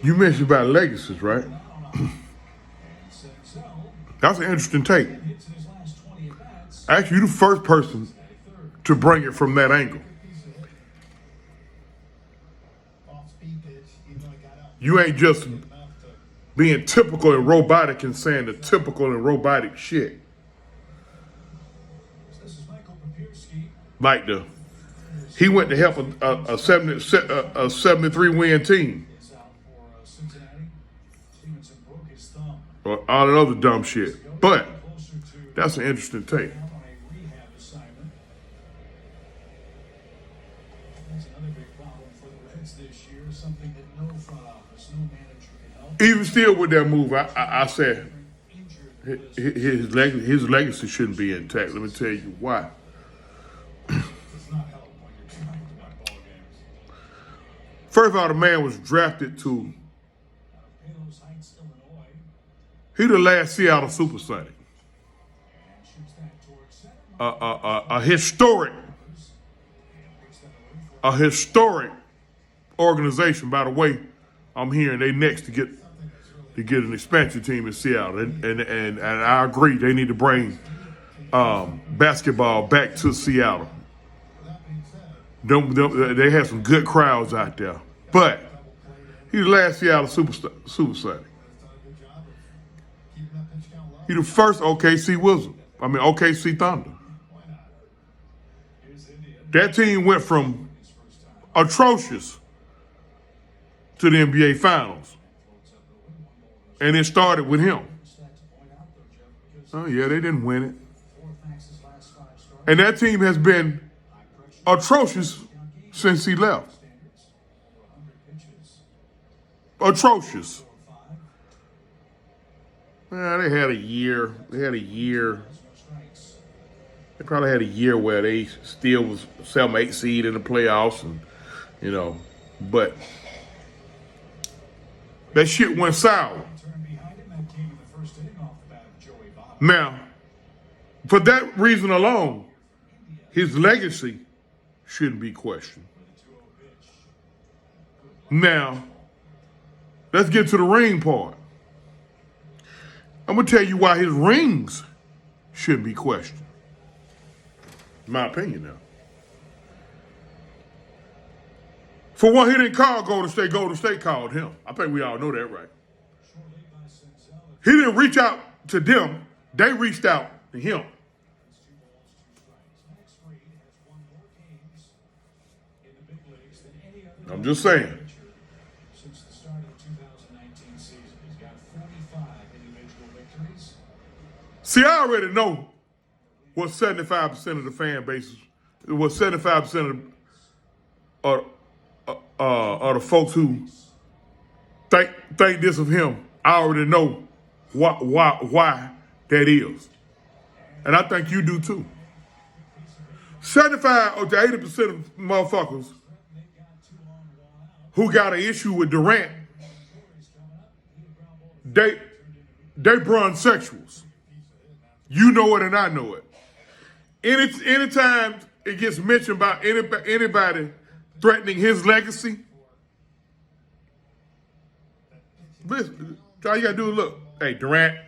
You mentioned about legacies, right? That's an interesting take. Actually, you're the first person to bring it from that angle. You ain't just being typical and robotic and saying the typical and robotic shit. Like he went to help a 73 win team. Or all that other dumb shit. But that's an interesting take. Even still with that move, I said his legacy shouldn't be intact. Let me tell you why. First of all, the man was drafted to. He the last Seattle Supersonic. A historic organization. By the way, I'm hearing they next to get an expansion team in Seattle, and I agree they need to bring basketball back to Seattle. They have some good crowds out there, but he's the last Seattle Supersonic. He's the first OKC Thunder. That team went from atrocious to the NBA Finals. And it started with him. Oh, yeah, they didn't win it. And that team has been atrocious since he left. Atrocious. They had a year. They probably had a year where they still was 7-8 seed in the playoffs, and but that shit went sour. Now, for that reason alone, his legacy shouldn't be questioned. Now, let's get to the ring part. I'm going to tell you why his rings shouldn't be questioned. In my opinion, now. For one, he didn't call Golden State. Golden State called him. I think we all know that, right? He didn't reach out to them. They reached out to him. I'm just saying. See, I already know what 75% of the fan base, what 75% of the folks who think this of him. I already know why that is, and I think you do too. 75 to 80% of motherfuckers who got an issue with Durant, they brunsexuals. You know it and I know it. Anytime it gets mentioned about anybody threatening his legacy, listen, all you gotta do is look. Hey, Durant,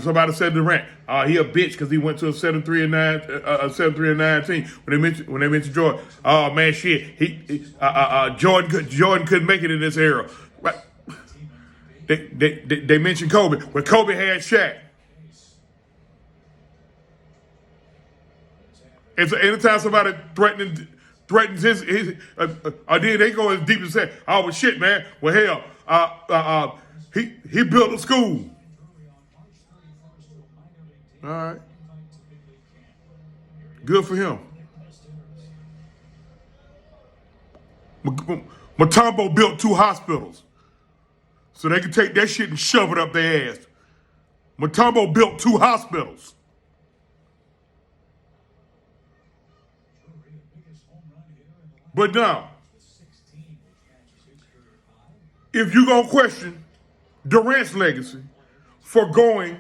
somebody said Durant, he a bitch because he went to a 7-3-9 team. When they mentioned Jordan, oh man, shit, Jordan couldn't make it in this era. Right? They mentioned Kobe when Kobe had Shaq. And so anytime somebody threatens his then they go as deep as say, oh well, shit, man. Well, hell, he built a school. All right, good for him. Mutombo built 2 hospitals, so they could take that shit and shove it up their ass. Mutombo built 2 hospitals. But now, if you're going to question Durant's legacy for going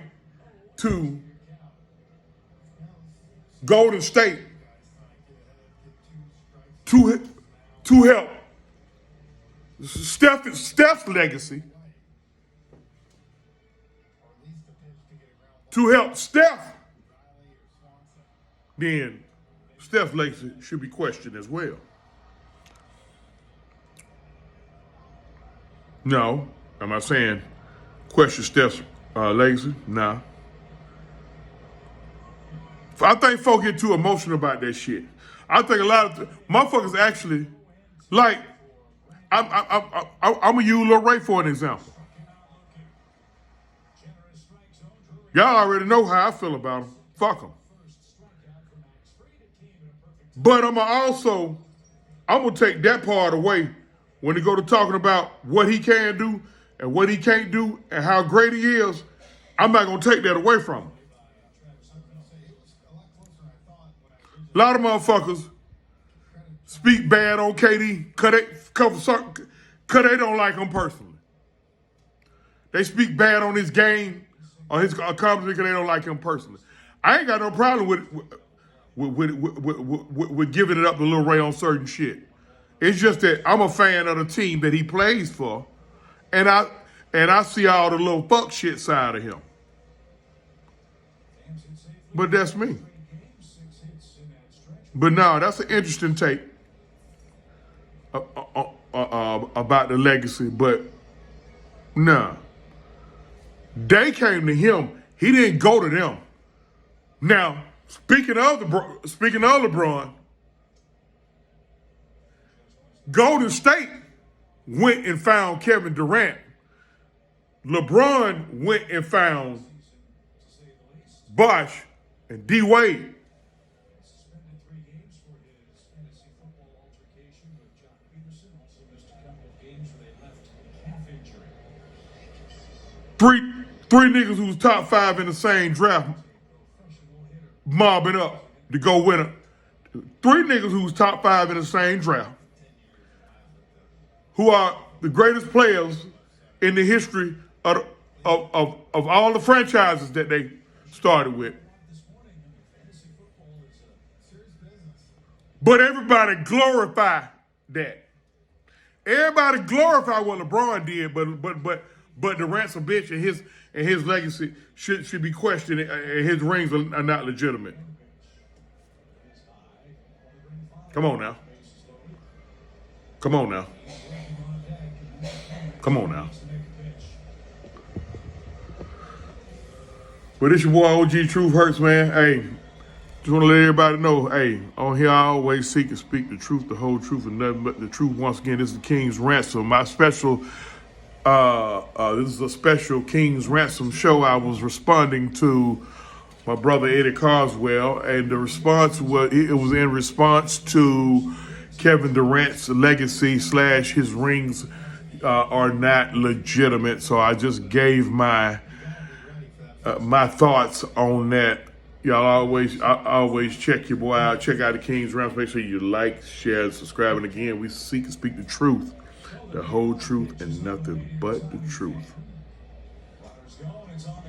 to Golden State to help Steph's legacy, to help Steph, then Steph's legacy should be questioned as well. No, am I saying question Steph's legacy? Nah. I think folks get too emotional about that shit. I think a lot of motherfuckers actually, like, I'm gonna use Lil Ray for an example. Y'all already know how I feel about him. Fuck him. But I'm gonna take that part away when they go to talking about what he can do and what he can't do and how great he is. I'm not gonna take that away from him. A lot of motherfuckers speak bad on KD because they don't like him personally. They speak bad on his game or his accomplishment because they don't like him personally. I ain't got no problem with giving it up to Lil Ray on certain shit. It's just that I'm a fan of the team that he plays for, and I see all the little fuck shit side of him. But that's me. But no, that's an interesting take about the legacy. But nah, they came to him. He didn't go to them. Now, speaking of LeBron, Golden State went and found Kevin Durant. LeBron went and found Bosh and D Wade. Three niggas who was top 5 in the same draft mobbing up to go win it. 3 niggas who was top 5 in the same draft, who are the greatest players in the history of all the franchises that they started with. But everybody glorify that. Everybody glorify what LeBron did, but Durant's a bitch and his legacy should be questioned and his rings are not legitimate. Come on now. Come on now. Come on now. But it's your boy OG Truth Hurts, man. Hey, just want to let everybody know, hey, on here I always seek and speak the truth, the whole truth, and nothing but the truth. Once again, this is the King's Ransom. My special, this is a special King's Ransom show. I was responding to my brother Eddie Carswell, and the response was, it was in response to Kevin Durant's legacy / his rings are not legitimate. So I just gave my thoughts on that. Y'all always check your boy out. Check out the King's Rounds. Make sure you like, share, and subscribe. And again, we seek and speak the truth, the whole truth, and nothing but the truth.